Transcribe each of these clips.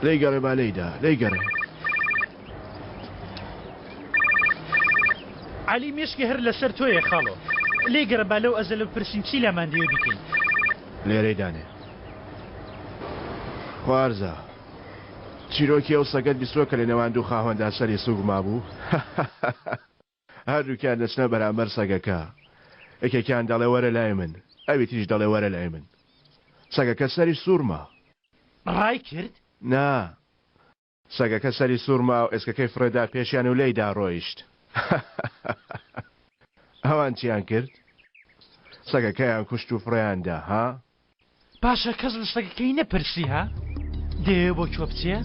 لێی گەڕێ با لێیدا لێی گەڕێ. علی مێشکی هەر لەسەر تۆیە خاڵۆ لێی گەڕە با لەو ئەزە لە پرسین چی لامان دەوێ بکەین. لێرەی دانێ خوارزە چیرۆکی ئەو سەگەت بیستوە کە لە نێوان دوو خاوەندا سەری سوگ مابوو. هەردووکیان دەچنە بەرامبەر سەگەکە. یەکێکیان دەڵێ وەرە لای من ئەوی تیش دەڵێ وەرە لای من. سەگەکە سەری سوورما. ڕای کرد؟ نا سەگەکە سەری سوورما و ئێسکەکەی فرێدا پێشیان و لێیدا ڕۆیشت. ئەوان چیان کرد؟ سەگەکەیان کوشت و فڕێیاندا ها؟ باشە کەس لە سەگەکەی نەپرسی ها؟ دەیەوێ بۆ کوێ بچێ؟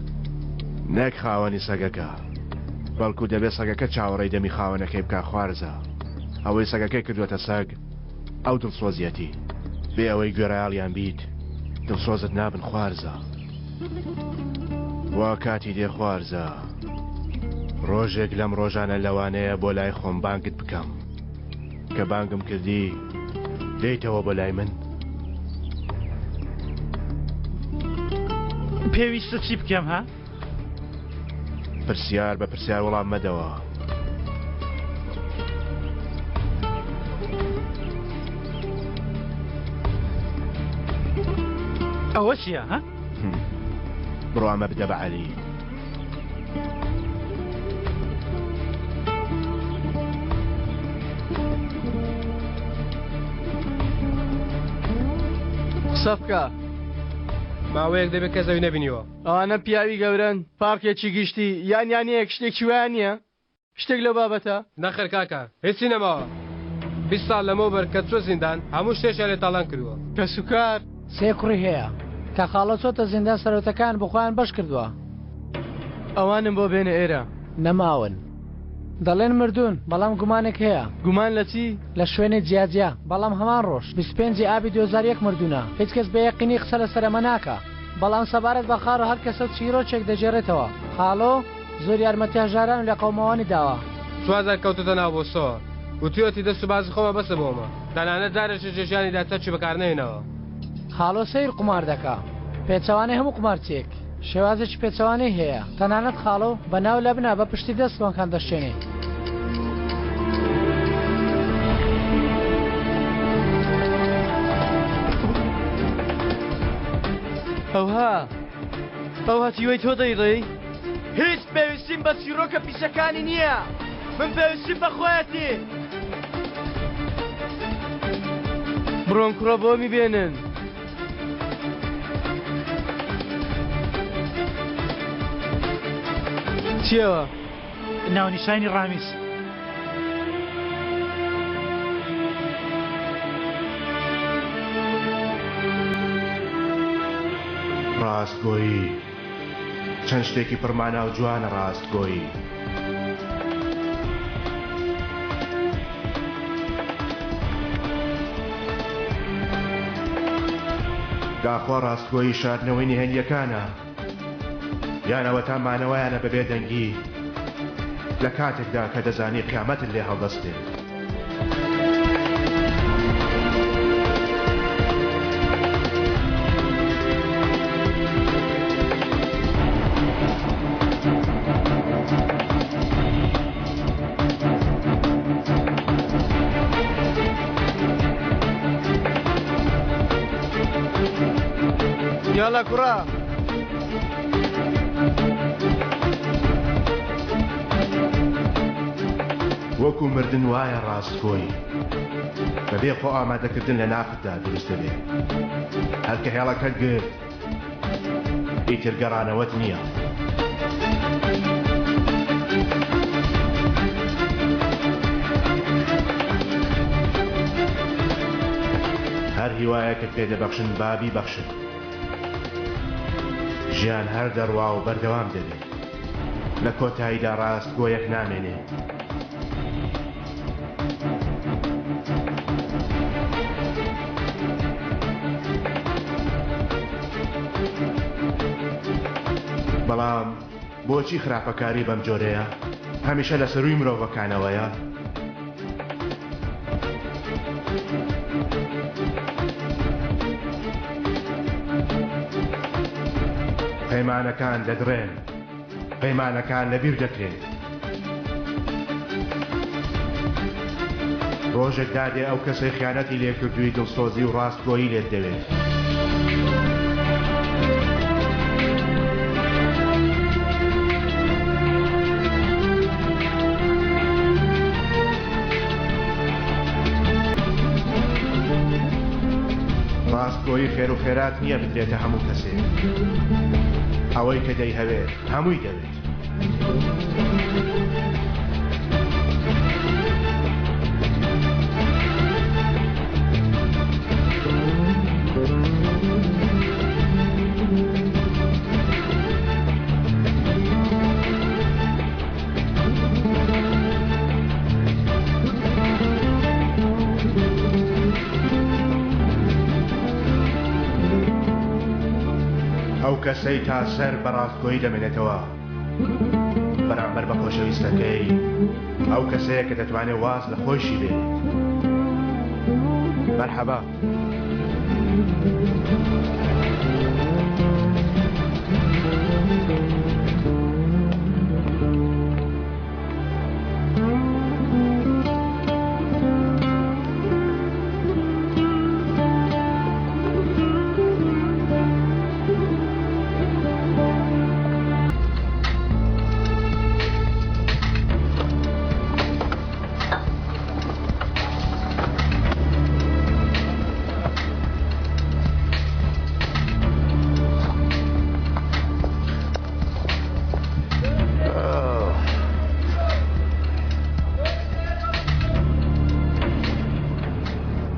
نەک خاوەنی سەگەکە بەڵکو دەبێت سەگەکە چاوەڕێی دەمی خاوەنەکەی بکە خوارزە. ئەوەی سەگەکەی کردوێتە سەگ ئەو دڵسۆزیەتی بێ ئەوەی گوێڕایاڵیان بیت دڵسۆزت نابن خوارزە. وا کاتی دێ خوارزە ڕۆژێک لەم ڕۆژانە لەوانەیە بۆ لای خۆم بانگت بکەم کە بانگم کردی دێیتەوە بۆ لای من. پێویستە چی بکەم ها؟ پرسیار بە پرسیار وەڵام مەدەوە. ئەوە چییە ها؟ بڕۆ ئەمە بدە بە عەلی. قسە بکە ماوەیەک دەبێت کە زەوی نەبینیوە. ئەوانە پیاوی گەورن پارکێکی گشتی یانیانەیەک شتێکی وایە نییە شتێک لەو بابەتە نەخێر کاکە هیچی نەماوە 20 ساڵ لەمەوبەر کە چۆ زیندان هەموو شتێکیان لێ تاڵان کردووە. کە سوکار سێ کوڕی هەیە کە خاڵە چۆتە زیندان سەرۆتەکان بخۆیان بەش کردووە. ئەوانم بۆ بێنە ئێرە نەماون دەڵێن مردوون بەڵام گومانێک هەیە. گومان لە چی؟ لە شوێنی جیاجیا بەڵام هەمان ڕۆژ 25 ئابی 2001 مردوونە هیچ کەس بە یەقینی قسە لە سەرەمە ناکە بەڵام سەبارەت بە خاڕ و هەر کەسە چیرۆکێک دەژێڕێتەوە. خاڵۆ زۆر یارمەتی هەژاران و لە قەومەوانی داوە. 4000 کەوتتە ناو بۆ سۆ وتیۆتی دەست و بازی خۆمە بەسە بۆمە تەنانەت جارێکی جێژیانیدا چەرچی بەکارنێنەوە. خاڵۆ سەیر قمار دەکا پێچەوانەی هەموو قمارچێک شێوازێکی پێچەوانەی هەیە تەنانەت خاڵۆ بەناو لە بنا بە پشتی دەستوانکان دەشتێنێ. ئەو هاتیوەی تۆ دەیڕێی؟ هیچ پێویستیم بە چیرۆکە پیشەکانی نییە من پێویستیم بە خۆیەتی. بڕۆن کوڕە بۆ میبێنن. چیەوە؟ ناونیشانی ڕامیز. ڕاستگۆیی چەند شتێکی پڕمانە و جوانە ڕاستگۆیی. گاخۆ ڕاستگۆیی شاردنەوەی نهێنیەکانە یانەوە تا مانەوەیانە بەبێ دەنگی لە کاتێکدا کە دەزانی قیامەتت لێ هەڵدەستێت. یاڵا کوڕە وەکو مردن وایە ڕاستگۆیی بەبێ خۆ ئامادەکردن لە نافتدا دروستە بێت. هەرکە هێڵەکەت گرت ئیتر گەڕانەوەت نییە. هەر هیوایەکە پێدەبەخشن بابی بەخشن. ژیان هەر دەڕوا و بەردەوام دەبێت لە کۆتاییدا ڕاستگۆیەک نامێنێت. بەڵام بۆچی خراپەکاری بەم جۆرەیە هەمیشە لە سەرووی مرۆڤەکانەوەیە؟ پەیمانەکان دەدڕێن پەیمانەکان لەبیر دەکرێن ڕۆژێک دادێ ئەو کەسەی خیانەتی لێکردووی دڵسۆزی و ڕاستگۆیی لێت دەوێت ڕاستگۆیی خێر و خێرات نییە بدرێتە هەموو کەسێک ئەوەی کە دەیهەوێت هەمووی دەوێت ئەو کەسەی تا سەر بەڕاستگۆیی دەمێنێتەوە بەرامبەر بە خۆشەویستەکەی ئەو کەسەیە کە دەتوانێت واز لە خۆشی بێت مەرحەبا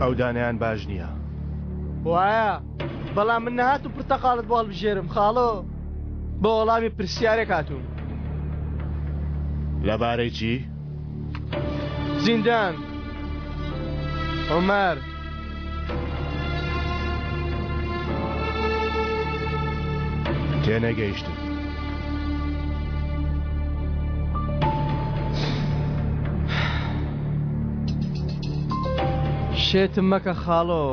ئەو دانیان باش نییە وایە بەڵام من نەهات و پرتەقاڵت بۆ هەڵبژێرم خاڵۆ بە وەڵامی پرسیارێک هاتووم لەبارەی چی؟ زیندان عومەر تێنەگەیشتم شێتم مەکە خاڵۆ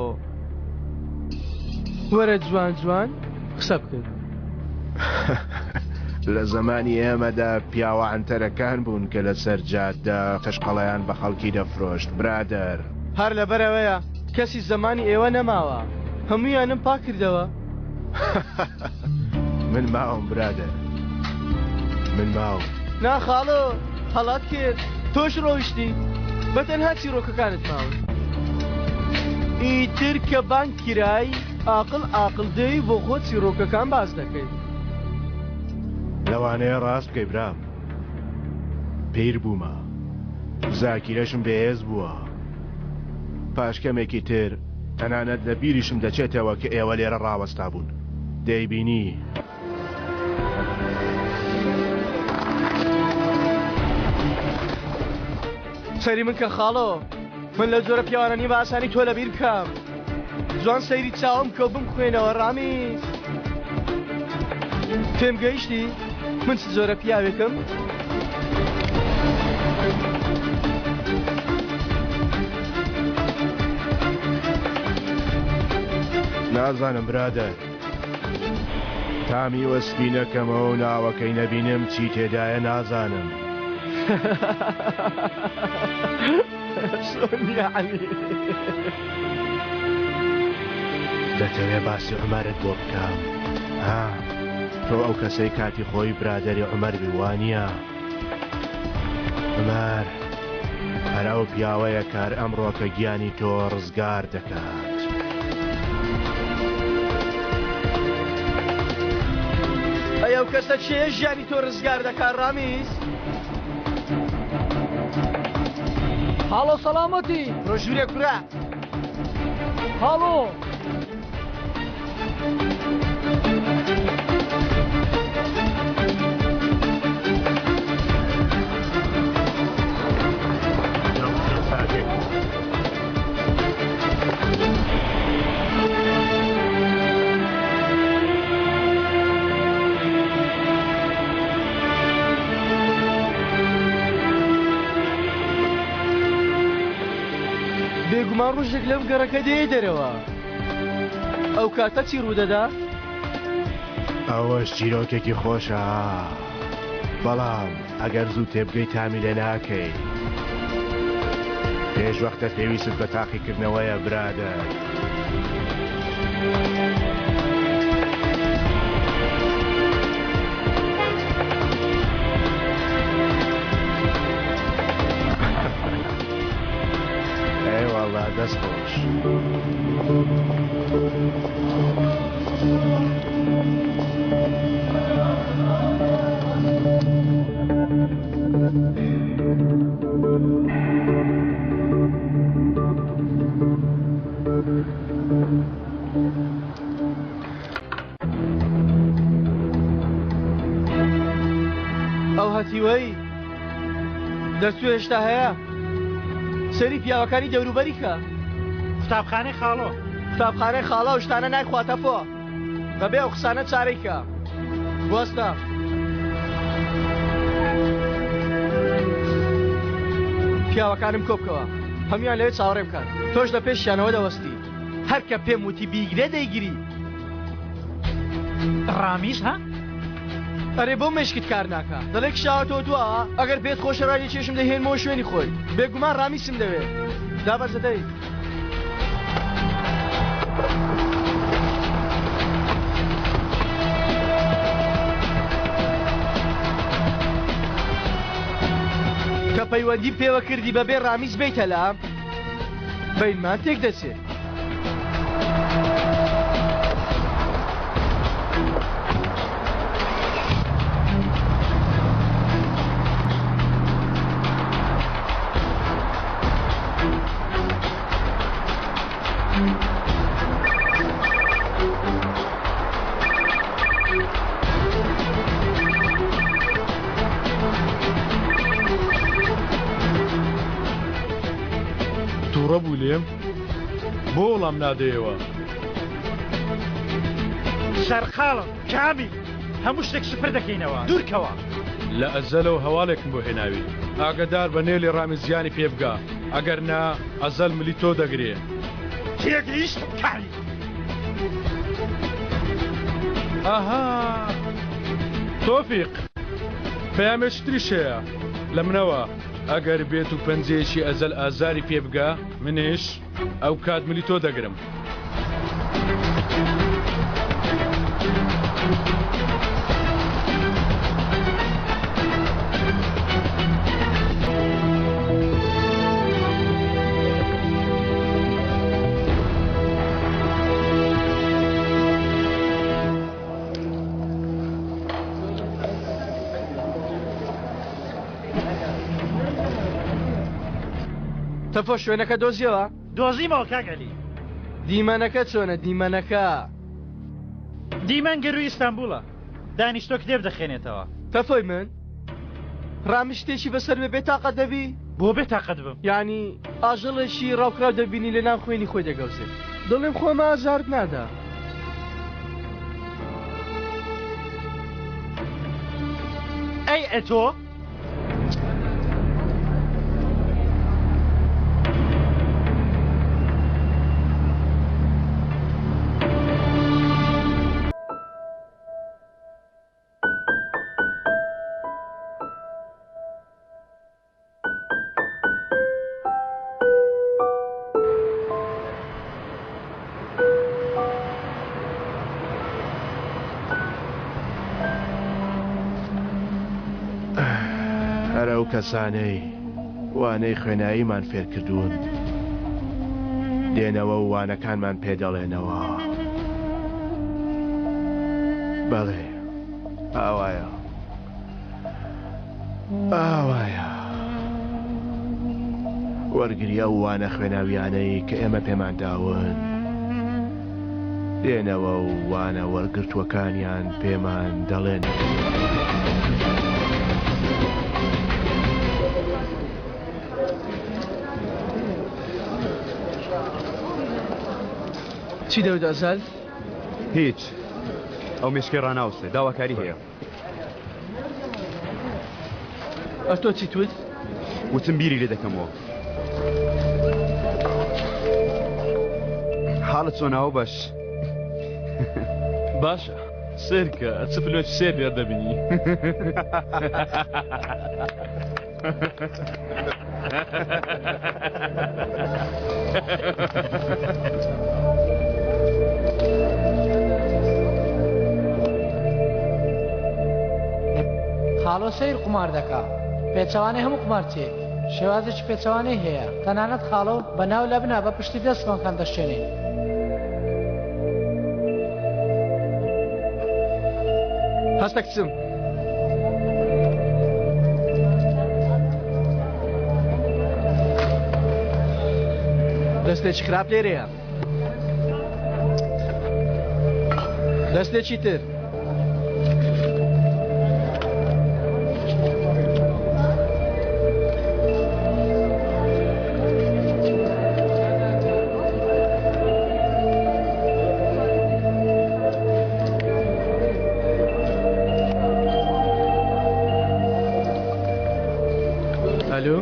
وەرە جوان جوان قسە بکەین لە زمانی ئێمەدا پیاوە ئەنتەرەکان بوون کە لە سەر جادە قەشقەڵەیان بە خەڵکی دەفرۆشت برادەر هەر لەبەرەوەیە کەسی زمانی ئێوە نەماوە هەموویانم پاک کردەوە من ماوم برادەر من ماوم ناخاڵۆ هەڵات کرد تۆش ڕۆیشتی بەتەنها چیرۆکەکانت ماون ئیتر کە بانک کرای ئاقل دەی بۆ خۆ چیرۆکەکان باز دەکەیت لەوانەیە ڕاست بکەی برام پیر بوومە زاکیرەشم بەهێز بووە پاشکەمێکی تر تەنانەت لە بیریشم دەچێتەوە کە ئێوە لێرە ڕاوەستا بوون دەیبینی سەری من کە خاڵۆ من لە جۆرە پیاوانەی بە ئاسانی تۆ لەبیر بکەم جوان سەیری چاوم کە بمخوێنەوە ڕامیز پێم گەیشتی من چ جۆرە پیاوێکم نازانم برادەر تامی وەسبی نەکەمەوە و ناوەکەی نەبینم چی تێدایە نازانم دەتەوێت باسی عومەرت بۆ بکەم ها تۆ ئەو کەسەی کاتی خۆی برادەری عومەر بوانیە عومەر هەر ئەو پیاوەیە کار ئەمڕۆکە گیانی تۆ ڕزگار دەکات ئەو کەسە چێ ژیانی تۆ ڕزگار دەکات ڕامیز هاڵۆ سەلامەتی ڕۆژورێک برا هاڵۆ بێگومان ڕۆژێک لەم گەڕەکە دێ دەرەوە ئەو کاتە چی ڕوودەدا؟ ئەوەش چیرۆکێکی خۆشە بەڵام ئەگەر زوو تێبگەی تامی لێ ناکەی پێش وەختە پێویست بە تاقیکردنەوەیە برادە. ئێوەڵا دەست خۆش. ئەو هەتیوەی دەرچوو هێشتا هەیە سەری پیاوەکانی دەوروبەری کە قوتابخانەی خاڵۆ قوتابخانەی خاڵە و شتانە نایخواتە فۆ بەبێ ئەو قسانە چارەی کە بوەستە پیاوەکانم کۆبکەوە هەمویان لەوێ چاوەڕێ بکات تۆش لە پێشیانەوە دەوەستی هەر کە پێم وتی بیگرێ دەیگیری ڕامیش ها؟ ئەرێ بۆ مشکت کار ناکە دەڵێک شاوەتەوە دووە ئەگەر بێت خۆشە ڕای چێشم دەهێنمەوە شوێنی خۆی بێگومان ڕامیسم دەوێت دابەرزەدەی کە پەیوەندی پێوە کردی بەبێ ڕامیز بیتە لام بەینمان تێک دەچێت تووڕە بوو لێم بۆ وەڵام نادەیەوە سەرخاڵم کامی هەموو شتێک سوپر دەکەینەوە دوورکەوە لە ئەزەلەوە هەواڵێکم بۆ هێناوی ئاگدار بە نێلی ڕامزیانی پێ بگا ئەگەر نا ئەزەل ملی تۆ دەگرێ تێگەیشت کاری ئاها تۆفیق پەیامێشتری شەیە لە منەوە ئەگەر بێت و پەنجەیەکی ئەزەل ئازاری پێ بگا منیش ئەو کات ملی تۆ دەگرم تەفۆ شوێنەکە دۆزیەوە دۆزیمەوە کاگەلی دیمەنەکە چۆنە دیمەنەکە دیمەن گەروی ئیستانبوڵە دانیشتۆ کتێب دەخێنێتەوە تەفۆی من ڕامی شتێکی بەسەر بێ بێتاقەت دەبی بۆ بێتاقەت بم یعنی ئاژەڵێکی ڕاوکراو دەبینی لە ناو خوێنی خۆی دەگەوزێت دڵێم خۆمە ئازارت نادا ئەی ئەتۆ هەرە ئەو کەسانەی وانەی خوێناییمان فێر کردوون دێنەوە و وانەکانمان پێدەڵێنەوە بەڵێ ئاوایە ئاوایە وەرگریە و وانە خوێناویانەی کە ئێمە پێمان داون دێنەوە و وانە وەرگرتووەکانیان پێمان دەڵێن چی دەوت ئەزەل؟ هیچ ئەو مشکی ڕناوسێ داواکاری هەیە ئەتۆ چی توت؟ وتم بیری لێ دەکەمەوە حاڵت چۆناوە باش باشە سێرکە چپلێت سێر لێ دەبینی خاڵۆ سیر قمار دەکا پێچەوانەی هەموو قمارچێک شێوازێکی پێچەوانەی هەیە تەنانەت خاڵۆ بەناو لە بنا بە پشتی دەستمان دەشتێنێ هەستە کچم دەستێکی خراپ لێرەیە دەستێکی تر ئەلو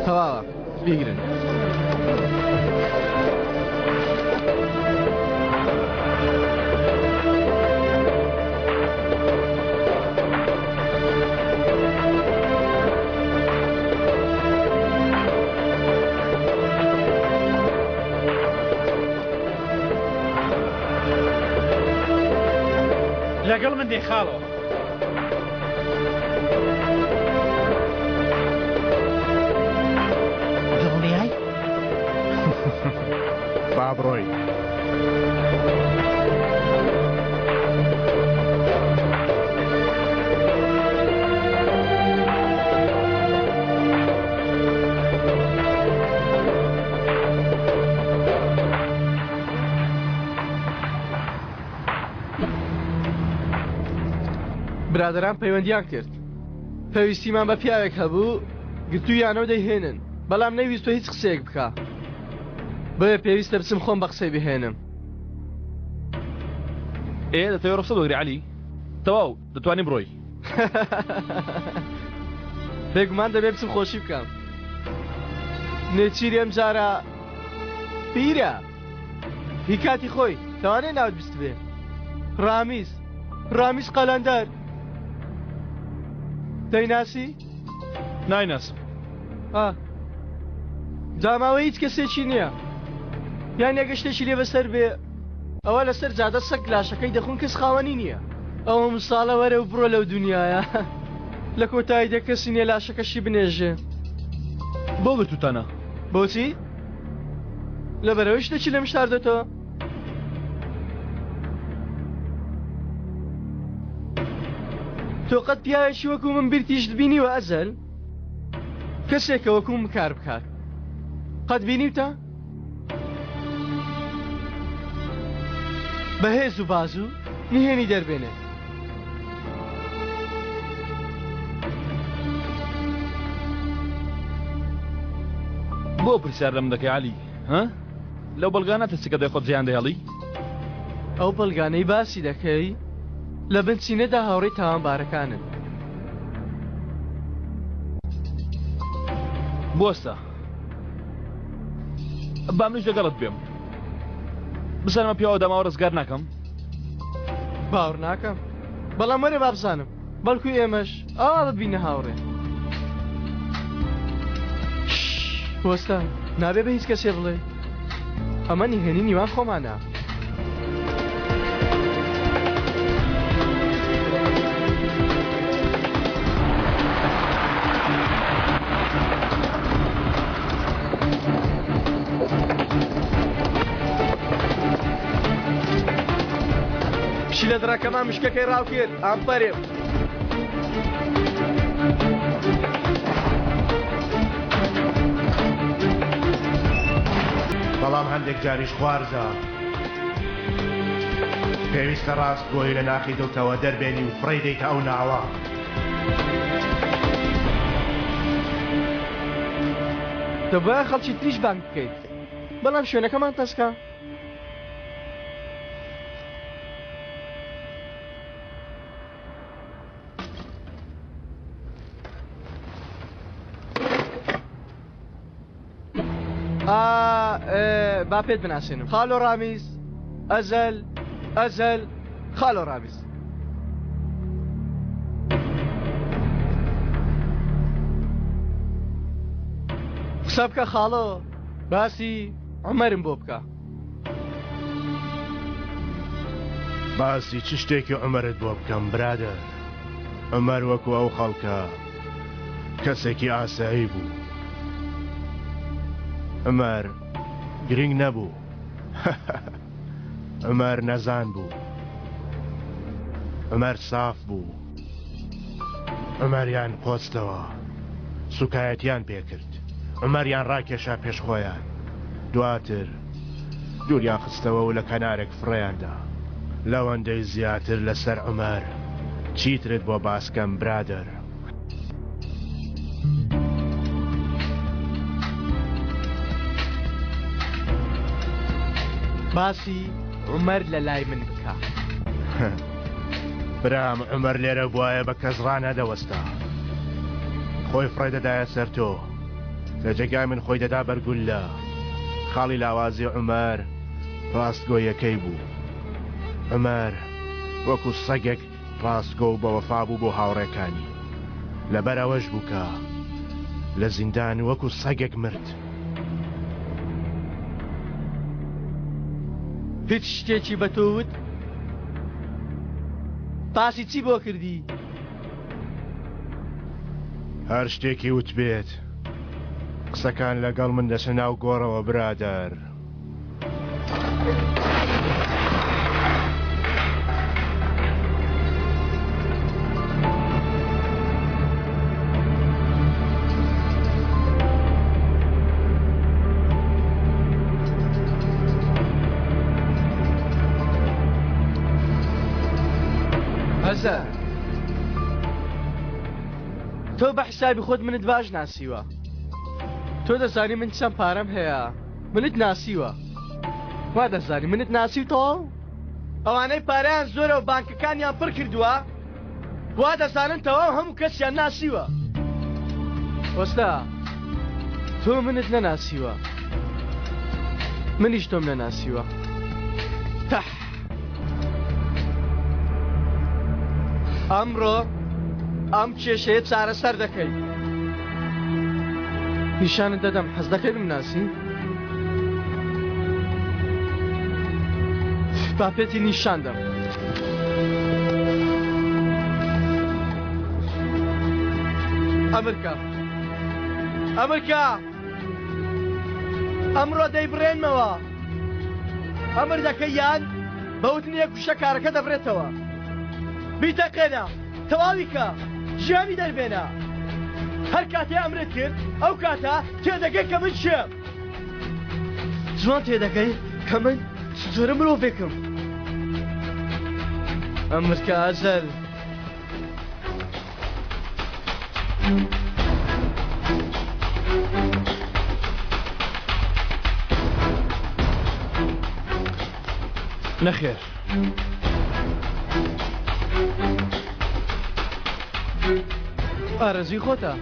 تەواوە بیگرن لەگەڵ من دێ خاڵۆ دڵنیای با بڕۆی برادران پەیوەندیان کرد پێویستیمان بە پیاوێک هەبوو گرتوویانەوە دەیهێنن بەڵام نەویست تۆ هیچ قسەیەک بکە بۆیە پێویستە بچم خۆم بە قسەی بهێنم دەتەوێت ڕخسە دۆگری عەلی تەواو دەتوانین بڕۆی بێگومان دەبێ بچم خۆشی بکەم نێچیری ئەم جارە پیرە هی کاتی خۆی توانێت ناوت بیست بێ ڕامیز قەلەندەر دەیناسی؟ نایناسم جاماوە هیچ کەسێکی نییە یان یەگە شتێکی لێ بەسەر بێ ئەوە لەسەر جادە سەگ لاشەکەی دەخۆن کەس خاوەنی نییە ئەوە مساڵە وەرە و بڕۆ لەو دنیاە لە کۆتاییدا کەسی نییە لاشەکەشی بنێژێ بۆ گرتوتانە بۆچی؟ لەبەرەوەی شتێکی لەم شاردەتەوە تۆ قەت پیاوێکی وەکو من بیرتیشت بینیوە ئەزەل کەسێکە وەکو من کار بکات قەت بینیوتە؟ بەهێز و بازوو نهێنی دەربێنێ بۆ پرسیار لەم دەکەی عەلی لەو بەڵگانە تەچێکە دەی خۆت زیان دەهێڵی ئەو بەڵگانەی باسی دەکەی لە بنچینەدا هاوڕێی تاوانبارەکانن بۆستە با منیش لەگەڵت بێم بزانمە پیاوە دەماوە ڕزگار ناکەم باوەڕ ناکەم بەڵام وەرێ با بزانم بەڵکو ئێمەش ئاوا ببینە هاوڕێ بۆستە نابێ بە هیچ کەسێ بڵێ ئەمە نیهێنی نیوان خۆمانە لە دراکەمان مشکەکەی ڕاو کرد ئامپەرێ بەڵام هەندێک جاریش خوارزە پێویستە ڕاست بۆی لە ناخی دڵتەوە دەربێنی و فڕێ دەیتە ئەو ناوە دەبایە خەڵکی تریش بانگ بکەیت بەڵام شوێنەکەمان تەسکە با پێت بناسێنم خاڵۆ ڕامیز ئەزەل ئەزەل خاڵۆ ڕابیز قسە بکە خاڵۆ باسی عومەرم بۆ بکە باسی چ شتێکی عومەرت بۆ بکەم برادر عومەر وەکو ئەو خەڵکە کەسێکی ئاسایی بوو عومەر گرنگ نەبوو عومەر نەزان بوو عومەر ساف بوو عومەریان پۆستەوە سوکایەتیان پێکرد عومەریان ڕاکێشا پێش خۆیان دواتر دووریان خستەوە و لە کەنارێک فڕێیاندا لەوەندەی زیاتر لەسەر عومەر چیترت بۆ باسکەم برادر باسی عومەر لە لای من بکە برام عومەر لێرە بواە بە کەس ڕانەدەوەستا خۆی فڕێدەدایە سەر تۆ لە جێگای من خۆی دەدا بەرگولە خاڵی لاوازی عومەر ڕاستگۆیەکەی بوو عومەر وەکو سەگێک ڕاستگۆ و بەوەفا بوو بۆ هاوڕێکانی لەبەرەوەش بووکە لە زیندان وەکو سەگێک مرد هیچ شتێکی بە تۆوت باسی چی بۆ کردی هەر شتێکی وت بێت قسەکان لەگەڵ من دەچە ناو گۆڕەوە برادەر تۆ بە حسابی خۆت منت باش ناسیوە تۆ دەزانی من چەند پارەم هەیە منت ناسیوە وا دەزانی منت ناسی تۆ ئەوانەی پارەیان زۆرە و بانکەکانیان پڕ کردووە وا دەزانن تەواو هەموو کەسیان ناسیوە وەستا تۆ منت نەناسیوە منیش تۆم نەناسیوە تەح ئەمڕۆ ئەم کێشەیە چارەسەر دەکەی نیشانت دەدەم حەز دەکەی بمناسی باپێتی نیشاندەم ئەمریکا ئەمریکا ئەمڕۆ دەیبڕێنمەوە ئەمر دەکەی یان بەوتنیە کوشە کارەکە دەبرێتەوە بیتەقێنە تەواویکە ژیانی دەربێنە هەر کاتێ ئەمرت کرد ئەو کاتە تێدەگەی کە من شێم جوان تێدەگەی کە من زۆرە مرۆڤێکم ئەمریکا ئەزەل نەخێر ئارەزوی خۆتە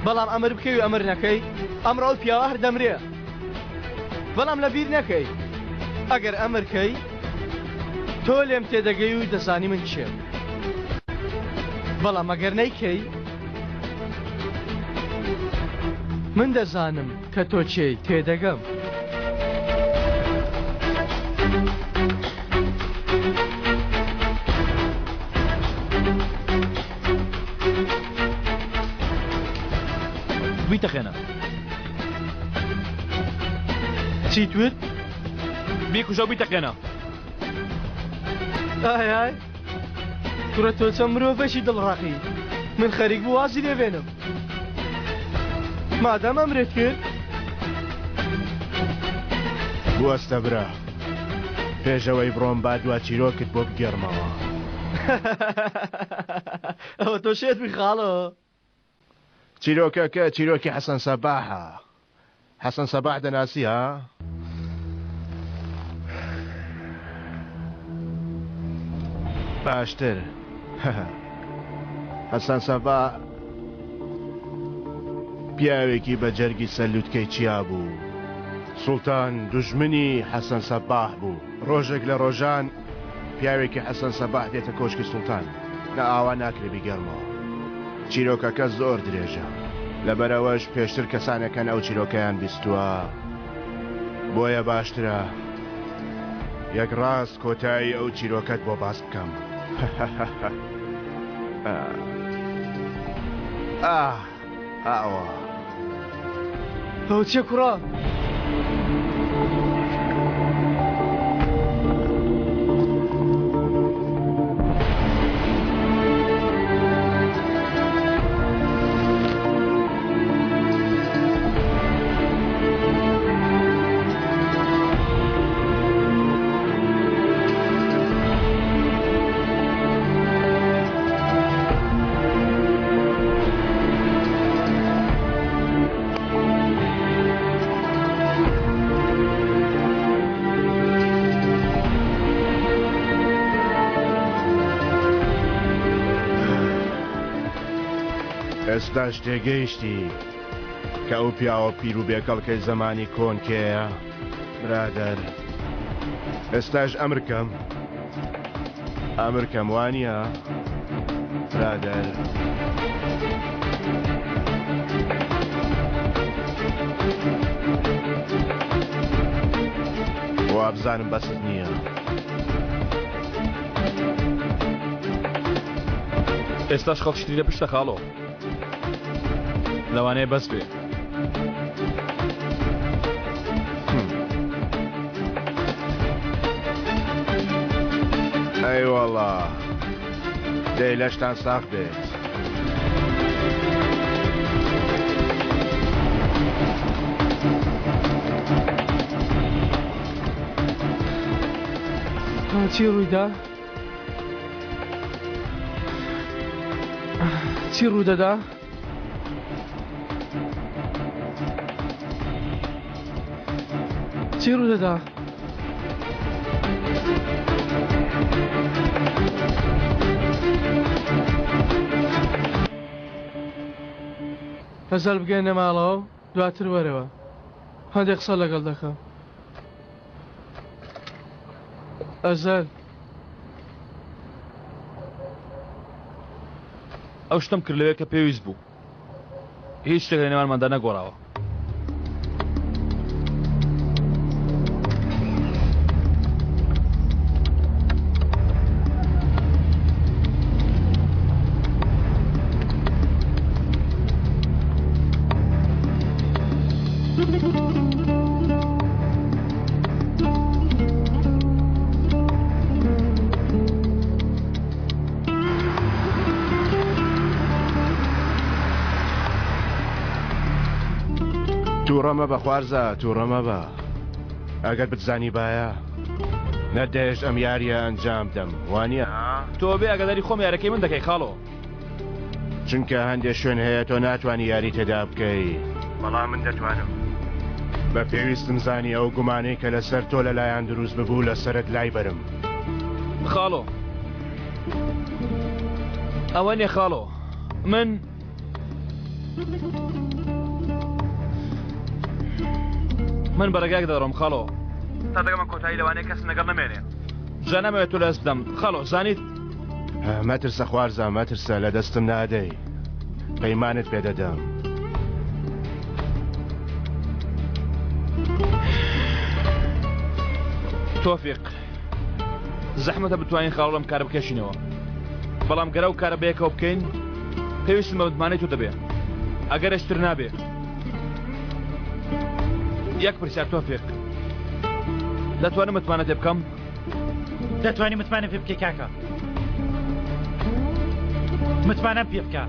بەڵام ئەمر بکەوی ئەمر نەکەی ئەمڕۆ ئەو پیاوە هەر دەمرێ بەڵام لە بیر نەکەی ئەگەر ئەمرکەی تۆ لێم تێدەگەی و دەزانی من چێم بەڵام ئەگەر نەیکەی من دەزانم کە تۆ چێی تێدەگەم بیتەخێنە چی توت؟ بیکوژە و بیتەخێنە ئای ئای کوڕە تۆ چەند مرۆڤێکی دڵڕاقی من خەریک بوو وازی لێبێنم مادام ئەمرێت کرد بوەستە برا پێشەوەی بڕۆم با دوا چیرۆکت بۆ بگێڕمەوە ئەوە تۆ شێت بخاڵەوە چیرۆکەکە چیرۆکی حەسەن سەباحە حەسەن سەباح دەناسی ها باشتر حەسەن سەباح پیاوێکی بە جەرگی سەلووتکەی چیا بوو سوڵتان دوژمنی حەسەن سەباح بوو ڕۆژێک لە ڕۆژان پیاوێکی حەسەن سەباح دێتە کۆشکی سوڵتان نە ئاوا ناکرێ بیگەڕمەوە چیرۆکەکە زۆر درێژە لەبەرەوەش پێشتر کەسانەکەن ئەو چیرۆکەیان بیستووە بۆیە باشترە یەک ڕاست کۆتایی ئەو چیرۆکەت بۆ باس بکەم ئاوە ئەو چێ کوڕە؟ ئێستاش تێگەیشتی کە ئەو پیاوە پیر و بێکەڵکەی زەمانی کۆنکەیە برادەر ئێستاش ئەمرکەم وانە برادەر وابزانم بەست نییە ئێستاش خەڵشتری لە پشتە خاڵۆ لەوانەیە بەس بێ ئەیوەڵا دەی لەشتان ساق بێت چی ڕوویدا؟ چی ڕوو دەدا؟ چی ڕوو دەدا؟ ئەزەل بگەینە ماڵەوە دواتر وەرەوە هەندێک قسە لەگەڵ دەکەم ئەزەل ئەو شتم کرد لەوێ کە پێویست بوو هیچ شتێک لە نێوانماندا نەگۆڕاوە تووڕەمە بە خوارزە تووڕەمە بە ئەگەر بتزانی باە نەدەێژ ئەم یاریە ئەنجام دەم وانە تۆ بێ ئەگەداری خۆم یارەکەی من دەکەی خاڵۆ چونکە هەندێک شوێن هەیە تۆ ناتوانانی یاری تێدا بکەی بەڵام من دەتوانم بە پێویستم زانی ئەو گومانەی کە لەسەر تۆ لەلایەن دروست ببوو لەسەرت لای بەرم خاڵۆ ئەوە نیە خاڵۆ من بەرەگاک دەڕۆم خاڵۆ تا دەگە من کۆتایی لەوانەیە کەس نەگەڕ نەمێنێ جا نامەوێت تۆ لەست بدەم خاڵۆ زانیت مەترسە خوارزە مەترسە لە دەستم نادەی پەیمانت پێدەدەم تۆفیق زەحمەتە بتوانین خاڵۆ لەم کارە بکەشینەوە بەڵام گەرە و کارە بەیەکەوە بکەین پێویستم بە متمانەی تۆ دەبێت ئەگەر ئەشتر نابێ یەک پرسیار تۆفیق دەتوانم متمانەت پێ بکەم دەتوانی متمانە پێ بکەی کاکە متمانەم پێ بکە